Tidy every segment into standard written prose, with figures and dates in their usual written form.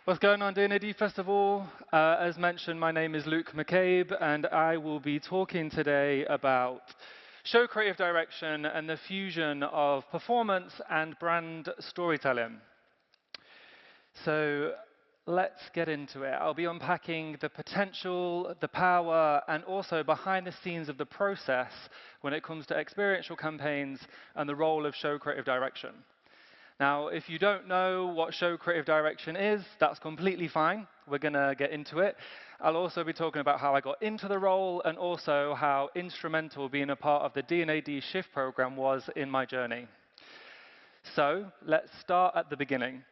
What's going on, D&AD Festival? As mentioned, my name is Luke McCabe, and I will be talking today about show creative direction and the fusion of performance and brand storytelling. So let's get into it. I'll be unpacking the potential, the power, and also behind the scenes of the process when it comes to experiential campaigns and the role of show creative direction. Now, if you don't know what show creative direction is, that's completely fine. We're going to get into it. I'll also be talking about how I got into the role and also how instrumental being a part of the D&AD Shift program was in my journey. So let's start at the beginning.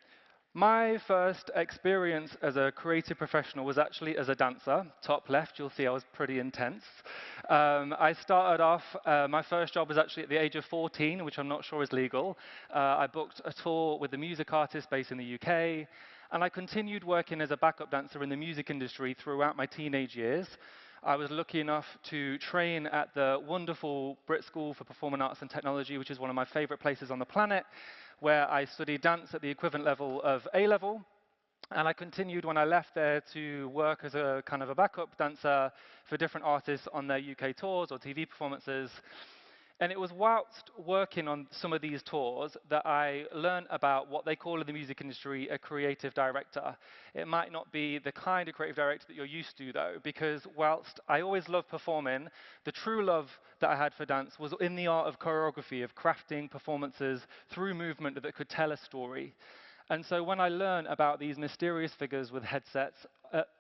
My first experience as a creative professional was actually as a dancer. Top left, you'll see I was pretty intense. I started off, my first job was actually at the age of 14, which I'm not sure is legal. I booked a tour with the music artist based in the UK, and I continued working as a backup dancer in the music industry throughout my teenage years. I was lucky enough to train at the wonderful Brit School for Performing Arts and Technology, which is one of my favorite places on the planet, where I studied dance at the equivalent level of A-level. And I continued when I left there to work as a kind of a backup dancer for different artists on their UK tours or TV performances. And it was whilst working on some of these tours that I learned about what they call in the music industry a creative director. It might not be the kind of creative director that you're used to, though, because whilst I always loved performing, the true love that I had for dance was in the art of choreography, of crafting performances through movement that could tell a story. And so when I learned about these mysterious figures with headsets,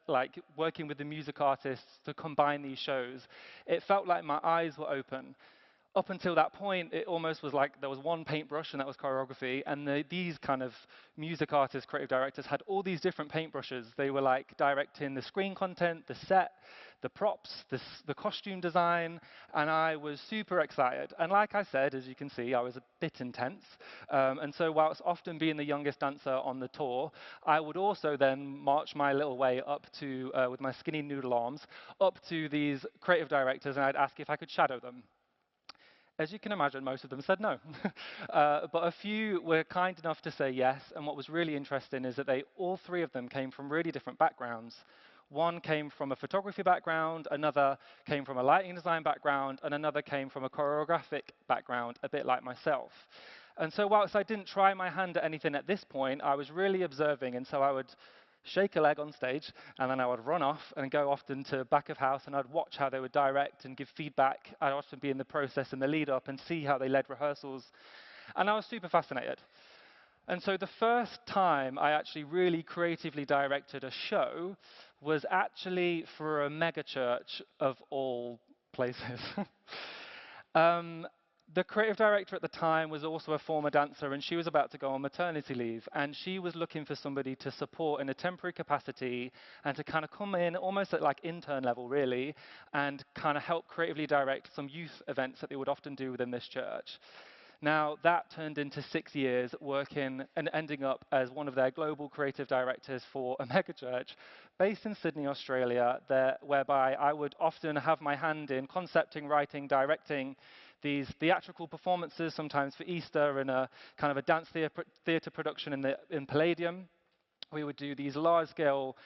like working with the music artists to combine these shows, it felt like my eyes were open. Up until that point, it almost was like there was one paintbrush, and that was choreography, and these kind of music artists, creative directors, had all these different paintbrushes. They were like directing the screen content, the set, the props, the costume design, and I was super excited. And like I said, as you can see, I was a bit intense. And so whilst often being the youngest dancer on the tour, I would also then march my little way up to, with my skinny noodle arms, up to these creative directors, and I'd ask if I could shadow them. As you can imagine, most of them said no. But a few were kind enough to say yes, and what was really interesting is that all three of them came from really different backgrounds. One came from a photography background, another came from a lighting design background, and another came from a choreographic background, a bit like myself. And so whilst I didn't try my hand at anything at this point, I was really observing, and so I would shake a leg on stage, and then I would run off and go often to back of house, and I'd watch how they would direct and give feedback. I'd often be in the process and the lead up and see how they led rehearsals. And I was super fascinated. And so the first time I actually really creatively directed a show was actually for a mega church of all places. The creative director at the time was also a former dancer, and she was about to go on maternity leave. And she was looking for somebody to support in a temporary capacity and to kind of come in almost at like intern level, really, and kind of help creatively direct some youth events that they would often do within this church. Now, that turned into 6 years working and ending up as one of their global creative directors for a megachurch based in Sydney, Australia, whereby I would often have my hand in concepting, writing, directing these theatrical performances, sometimes for Easter, in a kind of a dance theatre production in Palladium. We would do these large-scale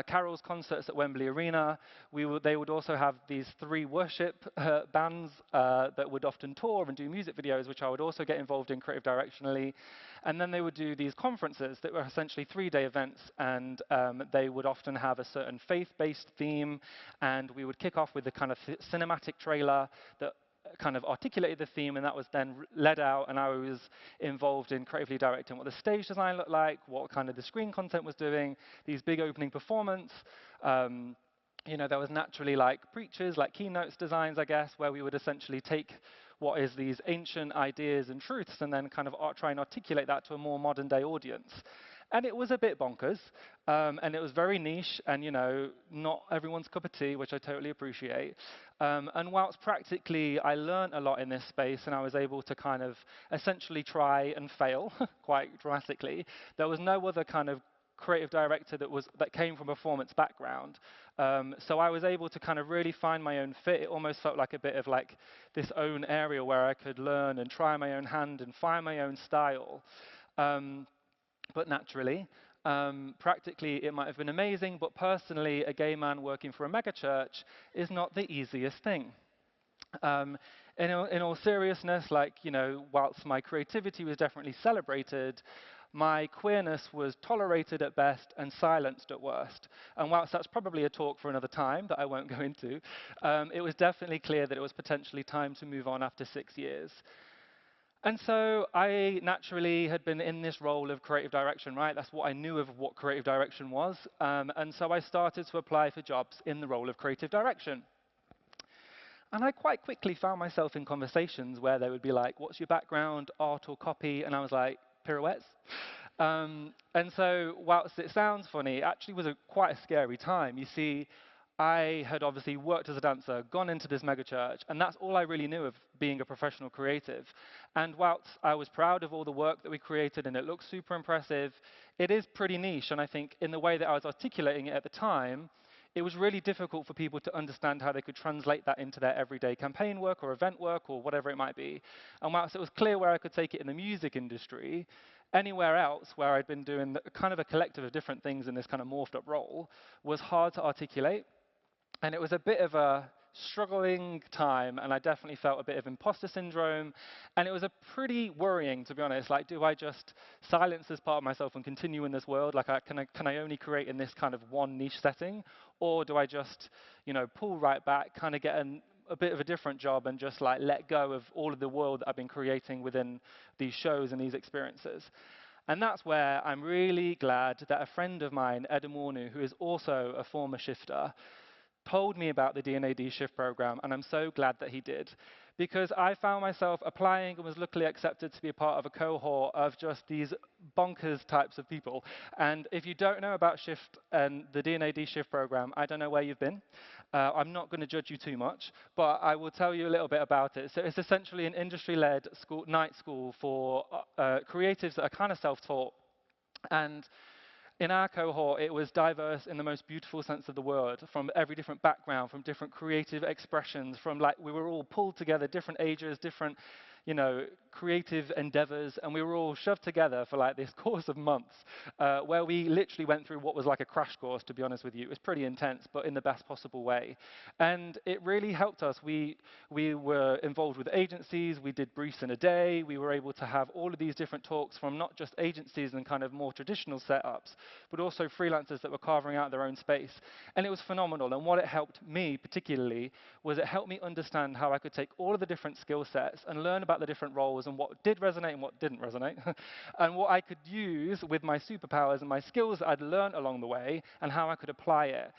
carols concerts at Wembley Arena. They would also have these 3 worship bands that would often tour and do music videos, which I would also get involved in creative directionally. And then they would do these conferences that were essentially 3-day events, and they would often have a certain faith-based theme, and we would kick off with a kind of cinematic trailer that kind of articulated the theme, and that was then led out, and I was involved in creatively directing what the stage design looked like, what kind of the screen content was doing, these big opening performance. You know, there was naturally like preachers, like keynotes designs, I guess, where we would essentially take what is these ancient ideas and truths and then kind of try and articulate that to a more modern day audience. And it was a bit bonkers, and it was very niche, and you know, not everyone's cup of tea, which I totally appreciate. And whilst practically I learned a lot in this space, and I was able to kind of essentially try and fail quite dramatically, there was no other kind of creative director that came from a performance background. So I was able to kind of really find my own fit. It almost felt like a bit of like this own area where I could learn and try my own hand and find my own style. But naturally, Practically, it might have been amazing, but personally, a gay man working for a megachurch is not the easiest thing. Um, in all seriousness, like, whilst my creativity was definitely celebrated, my queerness was tolerated at best and silenced at worst. And whilst that's probably a talk for another time that I won't go into, it was definitely clear that it was potentially time to move on after 6 years. And so I naturally had been in this role of creative direction, right? That's what I knew of what creative direction was. And so I started to apply for jobs in the role of creative direction. And I quite quickly found myself in conversations where they would be like, what's your background, art or copy? And I was like, pirouettes. And so whilst it sounds funny, it actually was quite a scary time. You see, I had obviously worked as a dancer, gone into this megachurch, and that's all I really knew of being a professional creative. And whilst I was proud of all the work that we created and it looks super impressive, it is pretty niche. And I think in the way that I was articulating it at the time, it was really difficult for people to understand how they could translate that into their everyday campaign work or event work or whatever it might be. And whilst it was clear where I could take it in the music industry, anywhere else where I'd been doing kind of a collective of different things in this kind of morphed up role was hard to articulate. And it was a bit of a struggling time, and I definitely felt a bit of imposter syndrome. And it was a pretty worrying, to be honest. Like, do I just silence this part of myself and continue in this world? Like, can I only create in this kind of one niche setting? Or do I just, pull right back, kind of get a bit of a different job and just like let go of all of the world that I've been creating within these shows and these experiences? And that's where I'm really glad that a friend of mine, Ed Amornu, who is also a former shifter, told me about the D&AD Shift program, and I'm so glad that he did. Because I found myself applying and was luckily accepted to be a part of a cohort of just these bonkers types of people. And if you don't know about Shift and the D&AD Shift program, I don't know where you've been. I'm not going to judge you too much, but I will tell you a little bit about it. So it's essentially an industry-led night school for creatives that are kind of self-taught. And in our cohort, it was diverse in the most beautiful sense of the word, from every different background, from different creative expressions, from like we were all pulled together, different ages, different, creative endeavors, and we were all shoved together for like this course of months, where we literally went through what was like a crash course, to be honest with you. It was pretty intense, but in the best possible way. And it really helped us. We were involved with agencies, we did briefs in a day, we were able to have all of these different talks from not just agencies and kind of more traditional setups, but also freelancers that were carving out their own space. And it was phenomenal. And what it helped me particularly was it helped me understand how I could take all of the different skill sets and learn about the different roles and what did resonate and what didn't resonate, and what I could use with my superpowers and my skills that I'd learned along the way and how I could apply it.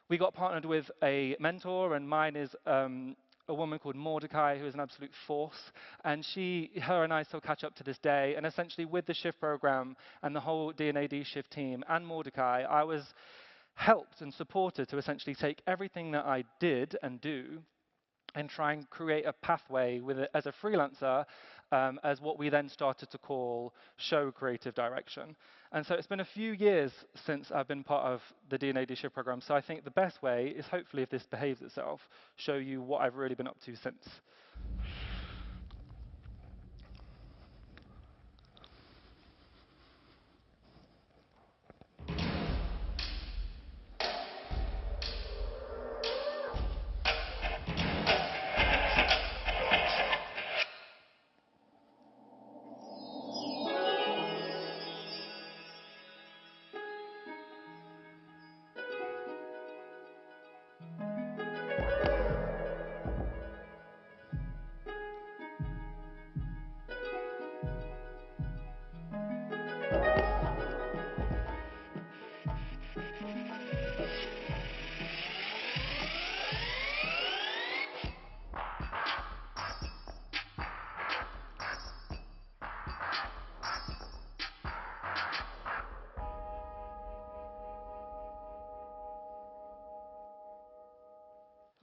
We got partnered with a mentor, and mine is a woman called Mordecai, who is an absolute force. And her and I still catch up to this day. And essentially, with the Shift program and the whole D&AD Shift team and Mordecai, I was helped and supported to essentially take everything that I did and do and try and create a pathway with it as a freelancer, as what we then started to call show creative direction. And so it's been a few years since I've been part of the D&AD Shift program, so I think the best way is hopefully, if this behaves itself, show you what I've really been up to since.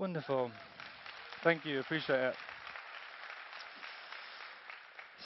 Wonderful. Thank you. Appreciate it.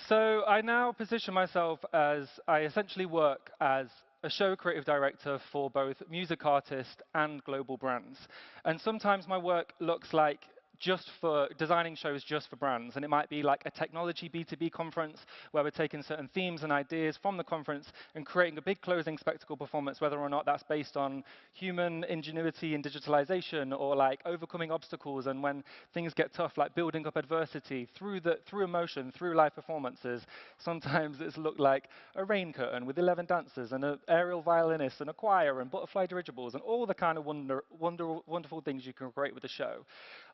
So I now position myself as I essentially work as a show creative director for both music artists and global brands. And sometimes my work looks like just for designing shows just for brands. And it might be like a technology B2B conference where we're taking certain themes and ideas from the conference and creating a big closing spectacle performance, whether or not that's based on human ingenuity and digitalization, or like overcoming obstacles and when things get tough, like building up adversity through emotion, through live performances. Sometimes it's looked like a rain curtain with 11 dancers and an aerial violinist and a choir and butterfly dirigibles and all the kind of wonderful things you can create with a show.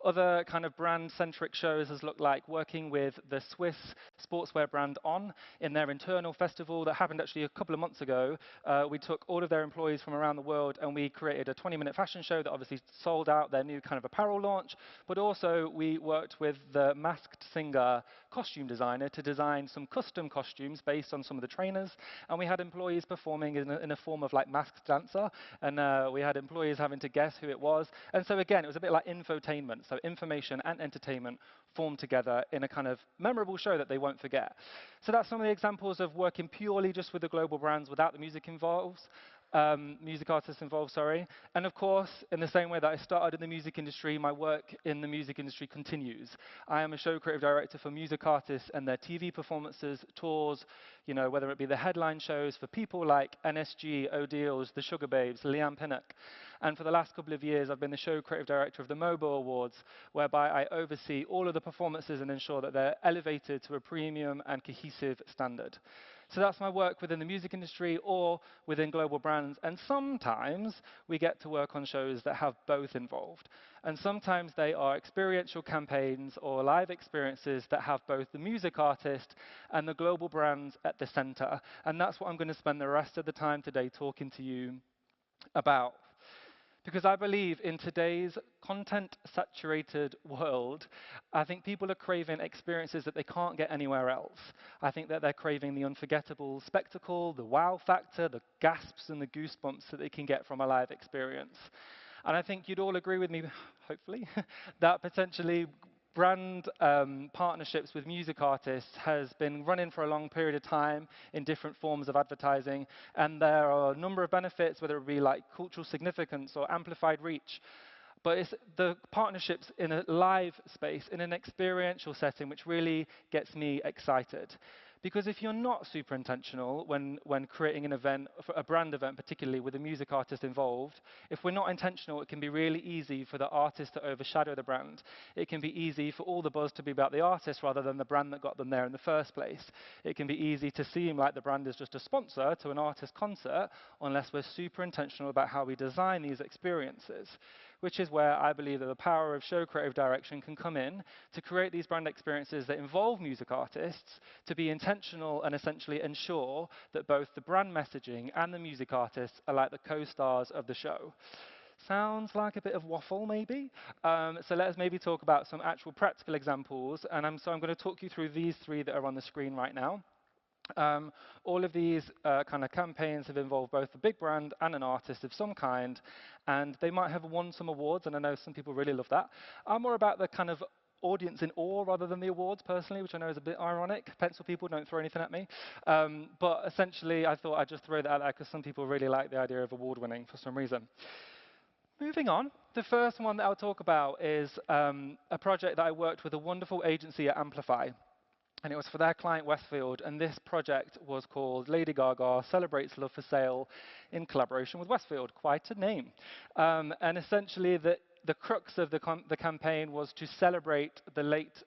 Other kind of brand-centric shows has looked like working with the Swiss sportswear brand On in their internal festival that happened actually a couple of months ago. We took all of their employees from around the world and we created a 20-minute fashion show that obviously sold out their new kind of apparel launch, but also we worked with the Masked Singer costume designer to design some custom costumes based on some of the trainers, and we had employees performing in a form of like masked dancer, and we had employees having to guess who it was. And so again, it was a bit like infotainment, so information and entertainment formed together in a kind of memorable show that they won't forget. So that's some of the examples of working purely just with the global brands without the music artists involved, sorry. And of course, in the same way that I started in the music industry, my work in the music industry continues. I am a show creative director for music artists and their TV performances, tours, whether it be the headline shows for people like NSG, O'Deals, the Sugar Babes, Leanne Pinnock. And for the last couple of years, I've been the show creative director of the MOBO Awards, whereby I oversee all of the performances and ensure that they're elevated to a premium and cohesive standard. So that's my work within the music industry or within global brands. And sometimes we get to work on shows that have both involved. And sometimes they are experiential campaigns or live experiences that have both the music artist and the global brands at the center. And that's what I'm going to spend the rest of the time today talking to you about. Because I believe in today's content-saturated world, I think people are craving experiences that they can't get anywhere else. I think that they're craving the unforgettable spectacle, the wow factor, the gasps and the goosebumps that they can get from a live experience. And I think you'd all agree with me, hopefully, that potentially brand partnerships with music artists has been running for a long period of time in different forms of advertising, and there are a number of benefits, whether it be like cultural significance or amplified reach. But it's the partnerships in a live space, in an experiential setting, which really gets me excited. Because if you're not super intentional when creating an event, a brand event particularly with a music artist involved, if we're not intentional, it can be really easy for the artist to overshadow the brand. It can be easy for all the buzz to be about the artist rather than the brand that got them there in the first place. It can be easy to seem like the brand is just a sponsor to an artist concert unless we're super intentional about how we design these experiences, which is where I believe that the power of show creative direction can come in to create these brand experiences that involve music artists, to be intentional and essentially ensure that both the brand messaging and the music artists are like the co-stars of the show. Sounds like a bit of waffle, maybe? So let's maybe talk about some actual practical examples. And so I'm going to talk you through these three that are on the screen right now. All of these kind of campaigns have involved both a big brand and an artist of some kind, and they might have won some awards, and I know some people really love that. I'm more about the kind of audience in awe rather than the awards, personally, which I know is a bit ironic. Pencil people, don't throw anything at me. But essentially, I thought I'd just throw that out there because some people really like the idea of award winning for some reason. Moving on, the first one that I'll talk about is a project that I worked with a wonderful agency at Amplify. And it was for their client Westfield, and this project was called Lady Gaga Celebrates Love for Sale in collaboration with Westfield. Quite a name. And essentially, the crux of the campaign was to celebrate the late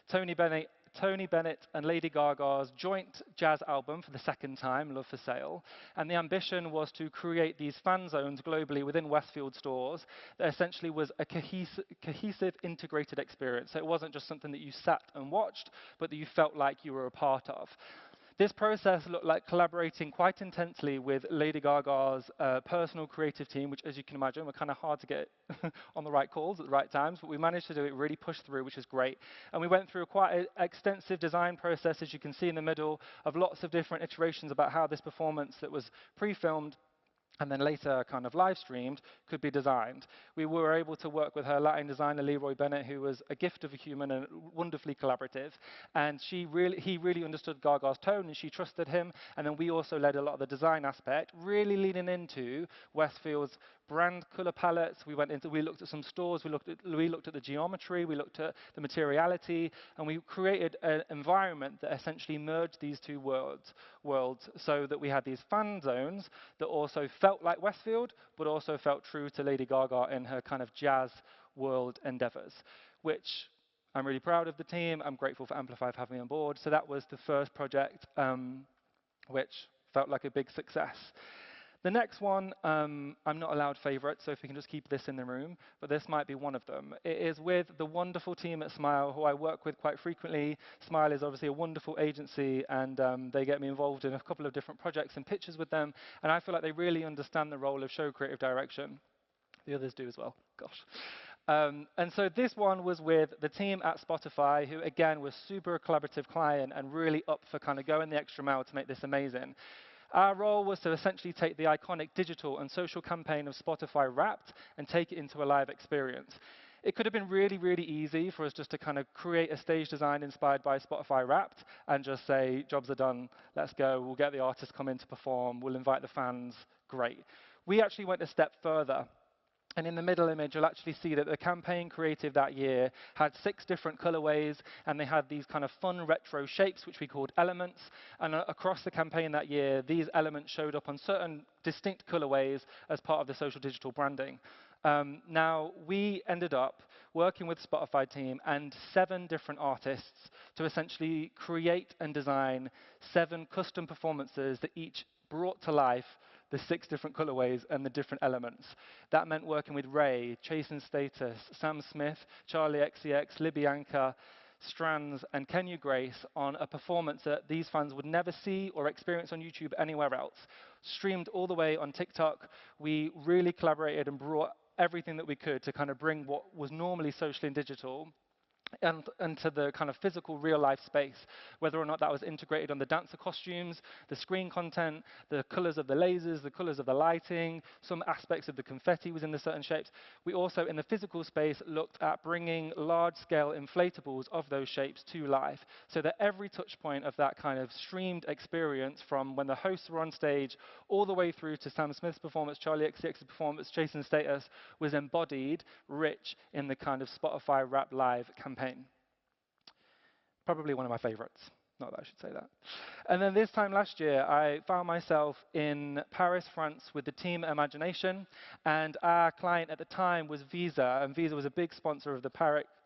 Tony Bennett and Lady Gaga's joint jazz album for the second time, Love for Sale. And the ambition was to create these fan zones globally within Westfield stores that essentially was a cohesive, integrated experience. So it wasn't just something that you sat and watched, but that you felt like you were a part of. This process looked like collaborating quite intensely with Lady Gaga's personal creative team, which, as you can imagine, were kind of hard to get on the right calls at the right times, but we managed to do it, really push through, which is great. And we went through quite an extensive design process, as you can see in the middle, of lots of different iterations about how this performance that was pre-filmed and then later kind of live streamed, could be designed. We were able to work with her lighting designer, Leroy Bennett, who was a gift of a human and wonderfully collaborative. And he really understood Gaga's tone, and she trusted him. And then we also led a lot of the design aspect, really leaning into Westfield's brand color palettes. We looked at some stores, we looked at the geometry, we looked at the materiality, and we created an environment that essentially merged these two worlds so that we had these fan zones that also felt like Westfield, but also felt true to Lady Gaga in her kind of jazz world endeavors, which I'm really proud of the team. I'm grateful for Amplify for having me on board. So that was the first project, which felt like a big success. The next one, I'm not allowed favorites, so if we can just keep this in the room, but this might be one of them. It is with the wonderful team at Smile, who I work with quite frequently. Smile is obviously a wonderful agency, and they get me involved in a couple of different projects and pitches with them, and I feel like they really understand the role of show creative direction. The others do as well, gosh. And so this one was with the team at Spotify, who again was super collaborative client and really up for kind of going the extra mile to make this amazing. Our role was to essentially take the iconic digital and social campaign of Spotify Wrapped and take it into a live experience. It could have been really, really easy for us just to kind of create a stage design inspired by Spotify Wrapped and just say, jobs are done, let's go, we'll get the artists come in to perform, we'll invite the fans, great. We actually went a step further. And in the middle image, you'll actually see that the campaign creative that year had 6 different colorways, and they had these kind of fun retro shapes, which we called elements. And across the campaign that year, these elements showed up on certain distinct colorways as part of the social digital branding. Now, we ended up working with the Spotify team and 7 different artists to essentially create and design 7 custom performances that each brought to life the 6 different colorways and the different elements. That meant working with Ray, Chase and Status, Sam Smith, Charlie XCX, Libyanka, Strands, and Kenya Grace on a performance that these fans would never see or experience on YouTube anywhere else. Streamed all the way on TikTok, we really collaborated and brought everything that we could to kind of bring what was normally social and digital and to the kind of physical real-life space, whether or not that was integrated on the dancer costumes, the screen content, the colors of the lasers, the colors of the lighting, some aspects of the confetti was in the certain shapes. We also, in the physical space, looked at bringing large-scale inflatables of those shapes to life, so that every touch point of that kind of streamed experience, from when the hosts were on stage all the way through to Sam Smith's performance, Charlie XCX's performance, Jason Status, was embodied, rich in the kind of Spotify Rap Live campaign. Probably one of my favorites. Not that I should say that. And then this time last year, I found myself in Paris, France, with the team Imagination, and our client at the time was Visa, and Visa was a big sponsor of the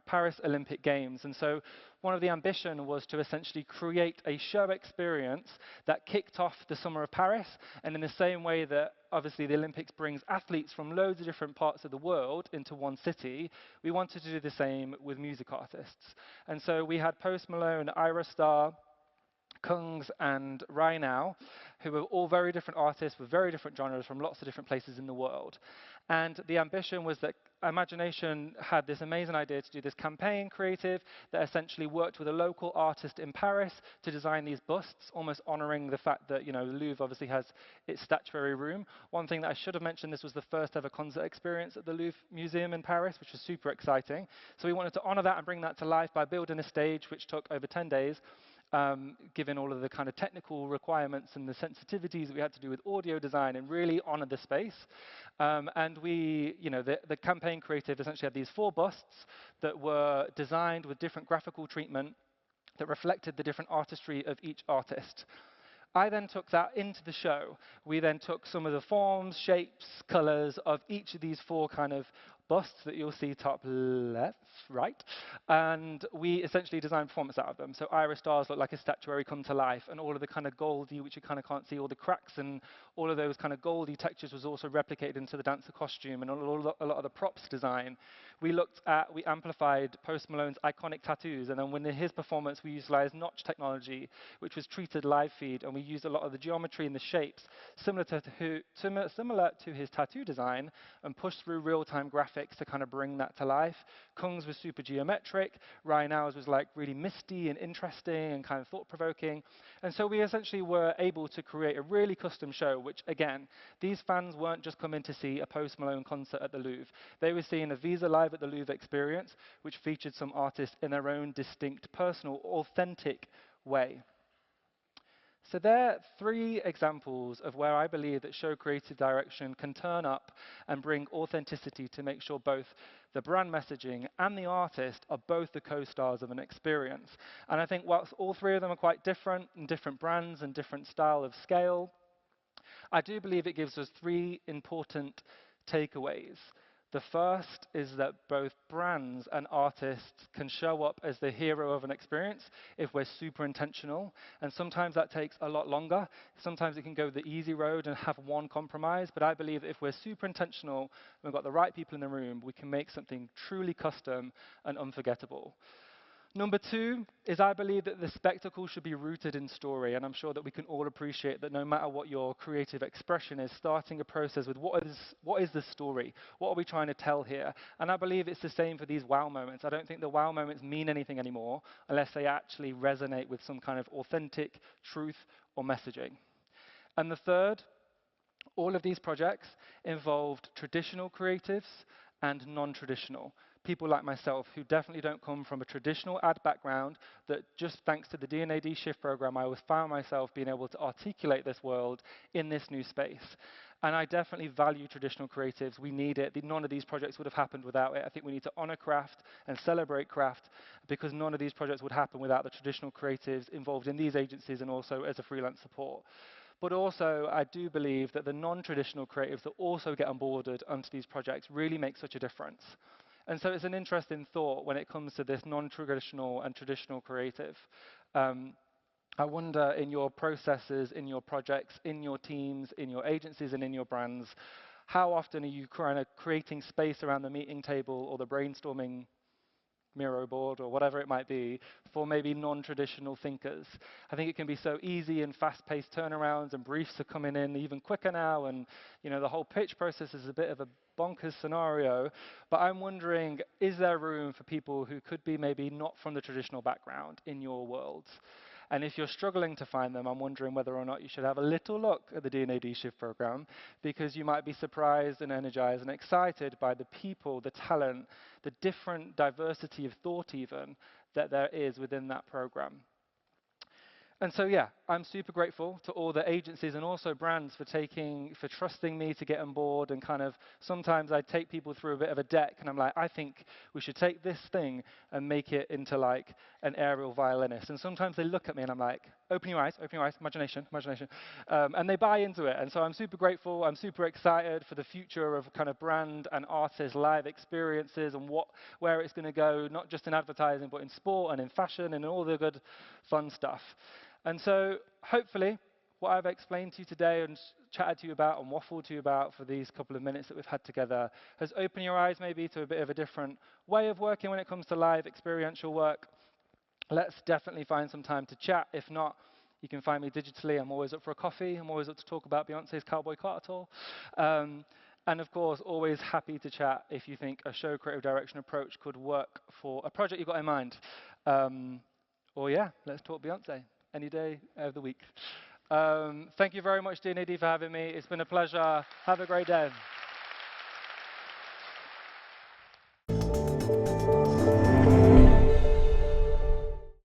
Paris Olympic Games. And so one of the ambition was to essentially create a show experience that kicked off the summer of Paris, and in the same way that obviously the Olympics brings athletes from loads of different parts of the world into one city, we wanted to do the same with music artists. And so we had Post Malone, Ira Star, Kungs, and Rhinau, who were all very different artists with very different genres from lots of different places in the world. And the ambition was that Imagination had this amazing idea to do this campaign creative that essentially worked with a local artist in Paris to design these busts, almost honoring the fact that, you know, the Louvre obviously has its statuary room. One thing that I should have mentioned, this was the first ever concert experience at the Louvre Museum in Paris, which was super exciting. So we wanted to honor that and bring that to life by building a stage, which took over 10 days. Given all of the kind of technical requirements and the sensitivities that we had to do with audio design, and really honor the space. And we, you know, the campaign creative essentially had these 4 busts that were designed with different graphical treatment that reflected the different artistry of each artist. I then took that into the show. We then took some of the forms, shapes, colors of each of these 4 kind of busts that you'll see top left, right, and we essentially designed performance out of them. So Ira Stars look like a statuary come to life, and all of the kind of goldy, which you kind of can't see, all the cracks and all of those kind of goldy textures was also replicated into the dancer costume, and a lot of the props design We amplified Post Malone's iconic tattoos, and then in his performance, we utilized notch technology, which was treated live feed, and we used a lot of the geometry and the shapes similar to his tattoo design, and pushed through real-time graphics to kind of bring that to life. Kung's was super geometric. Ryan was like really misty and interesting and kind of thought-provoking. And so we essentially were able to create a really custom show, which, again, these fans weren't just coming to see a Post Malone concert at the Louvre. They were seeing a Visa Live at the Louvre experience, which featured some artists in their own distinct, personal, authentic way. So there are 3 examples of where I believe that show creative direction can turn up and bring authenticity to make sure both the brand messaging and the artist are both the co-stars of an experience. And I think whilst all 3 of them are quite different, and different brands and different style of scale, I do believe it gives us 3 important takeaways. The first is that both brands and artists can show up as the hero of an experience if we're super intentional, and sometimes that takes a lot longer. Sometimes it can go the easy road and have one compromise, but I believe that if we're super intentional and we've got the right people in the room, we can make something truly custom and unforgettable. Number 2 is I believe that the spectacle should be rooted in story, and I'm sure that we can all appreciate that no matter what your creative expression is, starting a process with what is the story? What are we trying to tell here? And I believe it's the same for these wow moments. I don't think the wow moments mean anything anymore unless they actually resonate with some kind of authentic truth or messaging. And the third, all of these projects involved traditional creatives and non-traditional. People like myself who definitely don't come from a traditional ad background, that just thanks to the D&AD Shift program, I always found myself being able to articulate this world in this new space. And I definitely value traditional creatives. We need it. None of these projects would have happened without it. I think we need to honor craft and celebrate craft, because none of these projects would happen without the traditional creatives involved in these agencies and also as a freelance support. But also, I do believe that the non-traditional creatives that also get onboarded onto these projects really make such a difference. And so it's an interesting thought when it comes to this non-traditional and traditional creative. I wonder in your processes, in your projects, in your teams, in your agencies, and in your brands, how often are you kind of creating space around the meeting table or the brainstorming Miro board or whatever it might be for maybe non-traditional thinkers? I think it can be so easy and fast-paced turnarounds, and briefs are coming in even quicker now, and the whole pitch process is a bit of a bonkers scenario. But I'm wondering, is there room for people who could be maybe not from the traditional background in your worlds? And if you're struggling to find them, I'm wondering whether or not you should have a little look at the D&AD Shift program, because you might be surprised and energized and excited by the people, the talent, the different diversity of thought even that there is within that program. And so, yeah, I'm super grateful to all the agencies and also brands for trusting me to get on board. And kind of sometimes I take people through a bit of a deck, and I'm like, I think we should take this thing and make it into like an aerial violinist. And sometimes they look at me and I'm like, open your eyes, imagination, imagination. And they buy into it. And so I'm super grateful. I'm super excited for the future of kind of brand and artist live experiences and where it's going to go, not just in advertising, but in sport and in fashion and all the good fun stuff. And so hopefully what I've explained to you today and chatted to you about and waffled to you about for these couple of minutes that we've had together has opened your eyes maybe to a bit of a different way of working when it comes to live experiential work. Let's definitely find some time to chat. If not, you can find me digitally. I'm always up for a coffee. I'm always up to talk about Beyonce's Cowboy Carter. And of course, always happy to chat if you think a show creative direction approach could work for a project you've got in mind. Or yeah, let's talk Beyonce any day of the week. Thank you very much, D&AD, for having me. It's been a pleasure. Have a great day.